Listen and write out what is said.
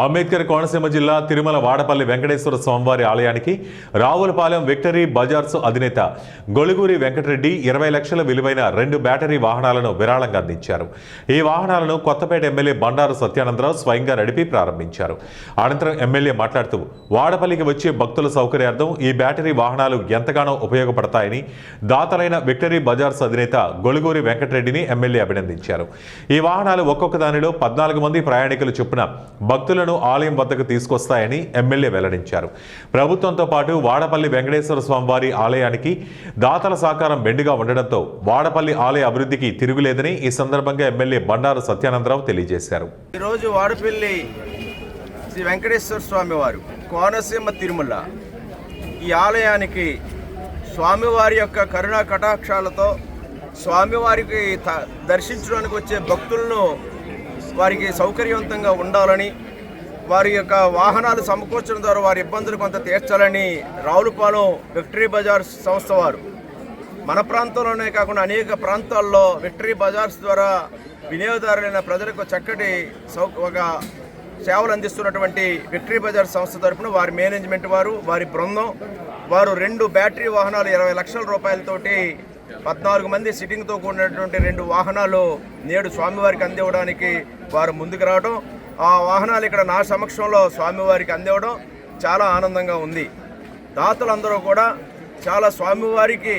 అంబేద్కర్ కోనసీమ జిల్లా తిరుమల వాడపల్లి వెంకటేశ్వర స్వామివారి ఆలయానికి రావులపాలెం విక్టరీ బజార్స్ అధినేత గొలుగూరి వెంకటరెడ్డి 20 లక్షల విలువైన 2 బ్యాటరీ వాహనాలను విరాళంగా అందించారు. ఈ వాహనాలను కొత్తపేట ఎమ్మెల్యే బండారు సత్యానందరావు స్వయంగా నడిపి ప్రారంభించారు. అనంతరం ఎమ్మెల్యే మాట్లాడుతూ వాడపల్లికి వచ్చే భక్తుల సౌకర్యార్థం ఈ బ్యాటరీ వాహనాలు ఎంతగానో ఉపయోగపడతాయని దాతలైన విక్టరీ బజార్స్ అధినేత గొలుగూరి వెంకటరెడ్డిని ఎమ్మెల్యే అభినందించారు. ఈ వాహనాలు ఒక్కొక్క దానిలో 14 మంది ప్రయాణికులు చొప్పున భక్తులను ఆలయం వద్దకు తీసుకొస్తాయని ఎమ్మెల్యే వెల్లడించారు. ప్రభుత్వంతో పాటు వాడపల్లి వెంకటేశ్వర స్వామివారి ఆలయానికి దాతల సహకారం మెండుగా ఉండడంతో వాడపల్లి ఆలయ అభివృద్ధికి తిరుగులేదని ఈ సందర్భంగా ఎమ్మెల్యే బండారు సత్యానందరావు తెలియజేశారు. ఈరోజు వాడపల్లి శ్రీ వెంకటేశ్వర స్వామి వారు కోనసీమ తిరుమల ఈ ఆలయానికి స్వామివారి యొక్క కరుణా కటాక్షాలతో స్వామివారికి దర్శించడానికి వచ్చే భక్తులను వారికి సౌకర్యవంతంగా ఉండాలని, వారి యొక్క వాహనాలు సమకూర్చడం ద్వారా వారి ఇబ్బందులు కొంత తీర్చాలని రావులపాలెం విక్టరీ బజార్స్ సంస్థ వారు మన ప్రాంతంలోనే కాకుండా అనేక ప్రాంతాల్లో విక్టరీ బజార్స్ ద్వారా వినియోగదారులైన ప్రజలకు చక్కటి ఒక సేవలు అందిస్తున్నటువంటి విక్టరీ బజార్ సంస్థ తరఫున వారి మేనేజ్మెంట్ వారి బృందం వారు 2 బ్యాటరీ వాహనాలు 20 లక్షల రూపాయలతోటి 14 మంది సిట్టింగ్తో కూడినటువంటి 2 వాహనాలు నేడు స్వామివారికి అందివ్వడానికి వారు ముందుకు రావడం, ఆ వాహనాలు ఇక్కడ నా సమక్షంలో స్వామివారికి అందివ్వడం చాలా ఆనందంగా ఉంది. దాతలందరూ కూడా చాలా స్వామివారికి